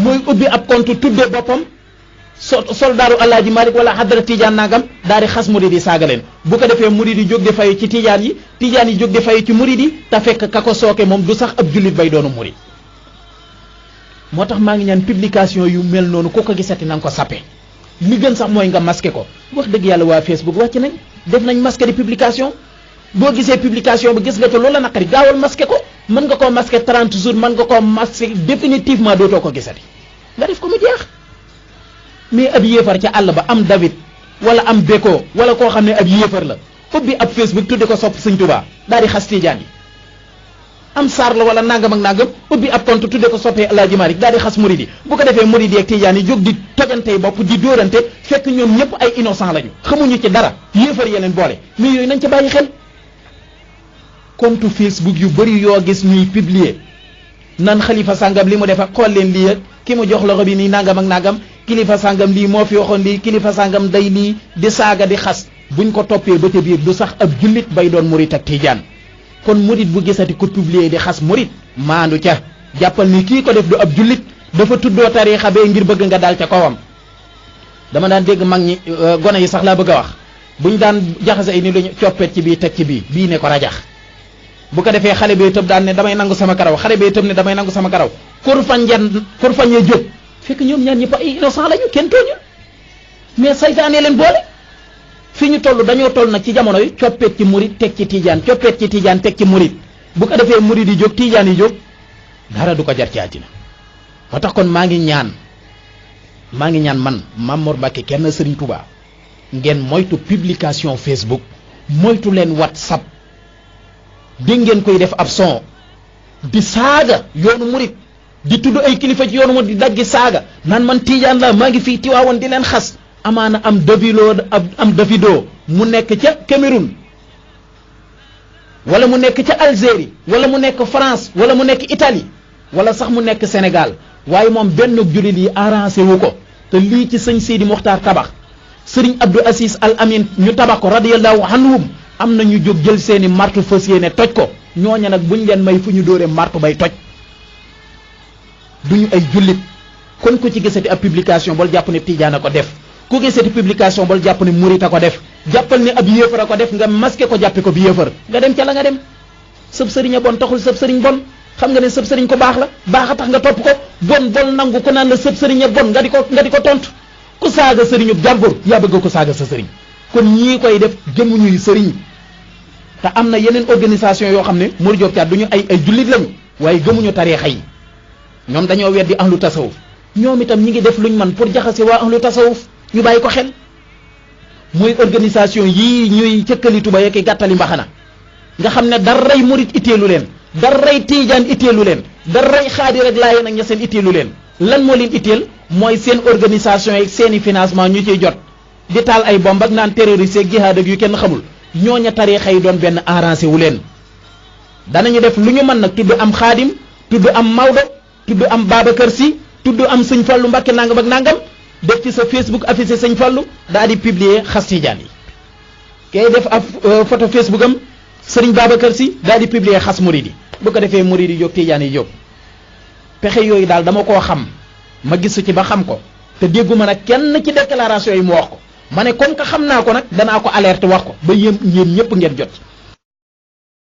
mooy ubbi ab compte tuddee boppam soldaaru Alaaji Malik wala xadara tijaan nangam daal di xas murid yi saaga leen bu ko defee murid yi jóg di fayu ci tijaan yi jóg di fayu ci murid yi te fekk ka ko sooke moom du sax ab jullit bay doonu murid moo tax maa ngi ñaan publication yu mel noonu ku ko gisati na nga ko sappe li gën sax mooy nga masqué ko wax dëgg yàlla waa Facebook wàcc nañ def nañ masqué di publication boo gisee publication bi gis nga ca loola naqari gaawal masqué ko mën nga koo masqué 30 jours mën nga koo masqué définitivement dootoo ko gisati nga def ko mu jeex mais ab yéefar ca àll ba am David wala am Beko wala koo xam ne ab yéefar la ubbi ab Facebook tudde ko sopp Sëñ Tuubaa daal di xas tijaan yi am saar la wala nangam ak nangam ubbi ab compte tudde ko soppee Alaaji Malik daal di xas murid yi bu ko defee murid yi ak tijaan yi jóg di tojante bopp di dóorante fekk ñoom ñëpp ay innocent lañu xamuñu ci dara yéefar yeneen boole mais yooyu nañ ca bàyyi xel compte Facebook yu bëri yoo gis ñuy publier nan xalifa sàngam li mu def ak xool leen lii ak ki mu jox loxo bi nii nangam ak nangam kilifa sàngam lii moo fi waxoon lii kilifa sàngam day lii di saaga di xas buñ ko toppee ba ca biir du sax ab jullit bay doon murit ak tijaan kon murit bu gisati ko publier di xas murit maandu ca jàppal ni kii ko def du ab jullit dafa tuddoo tariixa bee ngir bëgg nga daal ca kawam dama daan dégg mag ñi gone yi sax laa bëgg a wax buñ daan jaxase ay ni luñu coppet ci bii teg ci bii ne ko rajax bu ko defee xale bee tëb daan ne damay nangu sama karaw xale bee tëb ne damay nangu sama karaw kur fañee jóg fekk ñoom ñaar ñëpp ay innocent lañu kenn tooñu mais saytaane leen boole fi ñu toll dañoo toll nag ci jamono yi coppet ci murit teg ci tijaan coppet ci tijaan teg ci murit bu ko defee murit yi jóg tijaan yi jóg dara du ko jar ci àddina moo tax kon maa ngi ñaan man Mame Mor Mbacke kenn Serigne Touba ngeen moytu publication Facebook moytu leen WhatsApp dégg ngeen koy def ab son di saaga yoonu murit di tudd ay kilifa ci yoonu murit di daggi saaga naan man tijaan la maa ngi fii Tiwaawan di leen xas amaana am Davido mu nekk ca Cameroun wala mu nekk ca Algérie wala mu nekk France wala mu nekk Italie wala sax mu nekk Sénégal waaye moom benn jullit yi arrangé wu ko te lii ci sëñ Sidi Mokhtar tabax sëriñ Abdou Aziz Al Amin ñu tabax ko radiyallahu anhum am na ñu jóg jël seeni martu fas yéene toj ko ñooña nag buñ leen may fu ñu dóoree martu bay toj duñu ay jullit kon ku ci gisati ab publication bol jàpp ne tijaan a ko def ku gisati publication bol jàpp ne murit a ko def jàppal ne ab yéefar a ko def nga masqué ko jàppe ko bi yéefar nga dem ca la nga dem sëb sëriñ a bon taxul sëb sëriñ bon xam nga ne sëb sëriñ ko baax la baax a tax nga topp ko bon nangu ko naan la sëb sëriñ a bon nga di ko tontu ku saaga sëriñub jàmbur yaa bëgg ko saaga sa sëriñ kon ñii koy def gëmuñuy sëriñ te am na yeneen organisation yoo xam ne Mor Diop Thiat duñu ay jullit lañu waaye gëmuñu tariixa yi ñoom dañoo weddi ahlu tasawuf ñoom itam ñi ngi def luñ man pour jaxase waa ahlu tasawuf ñu bàyyi ko xel mooy organisation yii ñuy cëkkalitu ba yekki gàttali mbaxana nga xam ne daray murit itteelu leen daray tiijaan itteelu leen daray xaadir ak laayeen ak ña seen itteelu leen lan moo leen itteel mooy seen organisation yi seeni financement ñu ciy jot di taal ay bomb ak naan terroriste ak jihaad ak yu kenn xamul ñooña tariixa yi doon benn arrangé wu leen danañu def lu ñu mën nag tudd am xaadim tudd am Maodo tudd am Babacar Sy tudd am sëñ Fallu Mbàkke nangam ak nangam def ci sa Facebook affiché sëñ Fallu daal di publier xas tijaan yi kay def ab photo Facebook am sëriñ Babacar Sy daal di publier xas murid yi bu ko defee murid yi jóg tijaan yi jóg pexe yooyu daal dama koo xam ma gisu ci ba xam ko te dégguma nag kenn ci déclaration yi mu wax ko ma ne comme que xam naa ko nag danaa ko alerte wax ko ba yéen ñëpp ngeen jot